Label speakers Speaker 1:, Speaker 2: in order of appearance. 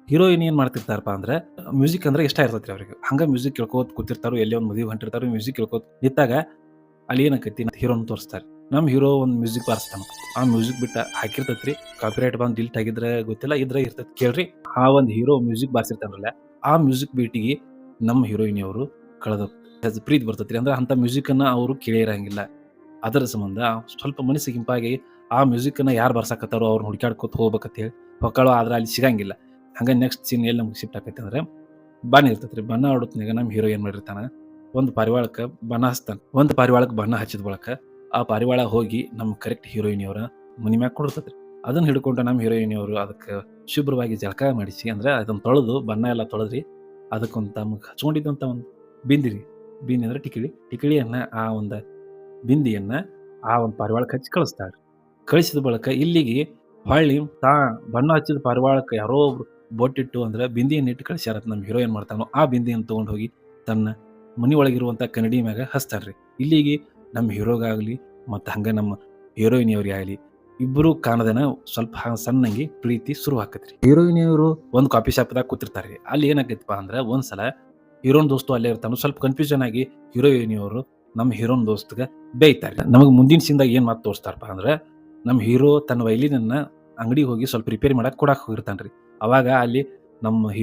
Speaker 1: Heroine ಏನ್ ಮಾಡ್ತಿರ್ತಾರಪ್ಪ ಅಂದ್ರೆ music ಅಂದ್ರೆ ಇಷ್ಟ ಇರ್ತೈತ್ರಿ ಅವ್ರಿಗೆ. ಹಂಗ ಮ್ಯೂಸಿಕ್ ಕೇಳ್ಕೋತ ಕೂತಿರ್ತಾರೋ, ಎಲ್ಲೇ ಒಂದ್ ಮದುವೆಗೆ ಹೊಂಟಿರ್ತಾರೋ ಮ್ಯೂಸಿಕ್ ಕೇಳ್ಕೋತ ನಿಂತಾಗ ಅಲ್ಲಿ ಏನಾಕೈತಿ ಹೀರೋನ ತೋರಿಸ್ತಾರೆ. ನಮ್ ಹೀರೋ ಒಂದ್ ಮ್ಯೂಸಿಕ್ ಬಾರಿಸ್ತಾನ. ಆ ಮ್ಯೂಸಿಕ್ ಬಿಟ್ಟ ಹಾಕಿರ್ತೈತ್ರಿ. ಕಾಪಿರೈಟ್ ಬಂದ್ ಡಿಲೀಟ್ ಆಗಿದ್ರೆ ಗೊತ್ತಿಲ್ಲ, ಇದ್ರ ಇರ್ತೈತಿ ಕೇಳ್ರಿ. ಆ ಒಂದ್ ಹೀರೋ ಮ್ಯೂಸಿಕ್ ಬಾರಿಸಿರ್ತಾನಲ್ಲ, ಆ ಮ್ಯೂಸಿಕ್ ಬೀಟಿಗೆ ನಮ್ಮ ಹೀರೋಯಿನಿಯವರು ಕಳೆದ ಪ್ರೀತಿ ಬರ್ತೈತ್ರಿ. ಅಂದ್ರೆ ಅಂತ ಮ್ಯೂಸಿಕ್ ಅನ್ನ ಅವರು ಕೇಳಿರಂಗಿಲ್ಲ. ಅದರ ಸಂಬಂಧ ಸ್ವಲ್ಪ ಮನಸ್ಸಿಗೆ ಇಂಪಾಗಿ ಆ ಮ್ಯೂಸಿಕ್ ಅನ್ನ ಯಾರು ಬರ್ಸಾಕತ್ತಾರೋ ಅವ್ರನ್ನ ಹುಡುಕ್ಯಾಡ್ಕೊತ ಹೋಗ್ಬೇಕಂತ ಹೇಳಿ ಹೊಕ್ಕಳು. ಆದ್ರೆ ಅಲ್ಲಿ ಸಿಗಂಗಿಲ್ಲ. ಹಂಗ ನೆಕ್ಸ್ಟ್ ಸೀನ್ ಎಲ್ಲಿ ನಮ್ಗೆ ಶಿಫ್ಟ್ ಆಕೈತಿ ಅಂದ್ರೆ ಬಣ್ಣ ಇರ್ತೈತ್ರಿ. ಬಣ್ಣ ಹೊಡತ್ನಾಗ ನಮ್ಮ ಹೀರೋ ಏನ್ ಮಾಡಿರ್ತಾನ, ಒಂದು ಪಾರಿವಾಳಕ್ಕ ಬಣ್ಣ ಹಚ್ತಾನ. ಒಂದು ಪಾರಿವಾಳಕ್ಕೆ ಬಣ್ಣ ಹಚ್ಚಿದ ಬಳಕ ಆ ಪಾರಿವಾಳ ಹೋಗಿ ನಮ್ಮ ಕರೆಕ್ಟ್ ಹೀರೋಯಿನಿಯವರ ಮನಿ ಮ್ಯಾಗ ಕೊಡಿರ್ತೈತ್ರಿ. ಅದನ್ನ ಹಿಡ್ಕೊಂಡು ನಮ್ಮ ಹೀರೋಯಿನಿಯವರು ಅದಕ್ಕೆ ಶುಭ್ರವಾಗಿ ಜಳಕ ಮಾಡಿಸಿ, ಅಂದ್ರೆ ಅದನ್ನ ತೊಳೆದು ಬಣ್ಣ ಎಲ್ಲ ತೊಳೆದ್ರಿ ಅದಕ್ಕೊಂದು ತಮಗೆ ಹಚ್ಕೊಂಡಿದ್ದಂತ ಒಂದು ಬಿಂದಿರಿ, ಬಿಂದಿ ಅಂದ್ರೆ ಟಿಕಿಳಿಯನ್ನ ಆ ಒಂದು ಬಿಂದಿಯನ್ನ ಆ ಒಂದು ಪಾರಿವಾಳಕ್ಕೆ ಹಚ್ಚಿ ಕಳಿಸ್ತಾಳ್ರಿ. ಕಳಿಸಿದ ಬಳಕ ಇಲ್ಲಿಗೆ ಹೊಳ್ಳಿ ಬಣ್ಣ ಹಚ್ಚಿದ ಪಾರಿವಾಳಕ್ಕೆ ಯಾರೋ ಒಬ್ರು ಬೊಟ್ಟಿಟ್ಟು ಅಂದ್ರೆ ಬಿಂದಿಯನ್ನ ಇಟ್ಟು ಕಳಿಸ್ಯಾರತ್ ನಮ್ಮ ಹೀರೋ ಏನ್ ಮಾಡ್ತಾನೋ ಆ ಬಿಂದಿಯನ್ನು ತಗೊಂಡು ಹೋಗಿ ತನ್ನ ಮನಿ ಒಳಗಿರುವಂತ ಕನ್ನಡಿ ಮ್ಯಾಗ ಹಚ್ತಾರ್ರಿ. ಇಲ್ಲಿಗೆ ನಮ್ಮ ಹೀರೋಗಾಗ್ಲಿ ಮತ್ತು ಹಂಗ ನಮ್ಮ ಹೀರೋಯಿನಿಯವ್ರಿಗೆ ಆಗಲಿ ಇಬ್ಬರು ಕಾಣದನ ಸ್ವಲ್ಪ ಸಣ್ಣಂಗಿ ಪ್ರೀತಿ ಶುರು ಆಕತ್ರಿ. ಹೀರೋಯಿನಿಯವರು ಒಂದು ಕಾಫಿ ಶಾಪ್ದಾಗ ಕೂತಿರ್ತಾರ್ರಿ. ಅಲ್ಲಿ ಏನಾಗೈತಪ್ಪ ಅಂದ್ರೆ ಒಂದ್ಸಲ ಹೀರೋನ್ ದೋಸ್ತು ಅಲ್ಲೇ ಇರ್ತಾನು. ಸ್ವಲ್ಪ ಕನ್ಫ್ಯೂಷನ್ ಆಗಿ ಹೀರೋಯಿನಿಯವರು ನಮ್ಮ ಹೀರೋನ್ ದೋಸ್ತ್ಗೆ ಬೇಯ್ತಾರೆ. ನಮಗೆ ಮುಂದಿನ ಸೀನ್ದಾಗ ಏನ್ ಮಾತು ತೋರಿಸ್ತಾರಪ್ಪ ಅಂದ್ರೆ ನಮ್ಮ ಹೀರೋ ತನ್ನ ವೈಲಿನನ್ನ ಅಂಗಡಿಗೆ ಹೋಗಿ ಸ್ವಲ್ಪ ರಿಪೇರಿ ಮಾಡಕ್ ಕೊಡಾಕ್ ಹೋಗಿರ್ತಾನ್ರಿ. ಅವಾಗ ಅಲ್ಲಿ ನಮ್ಮ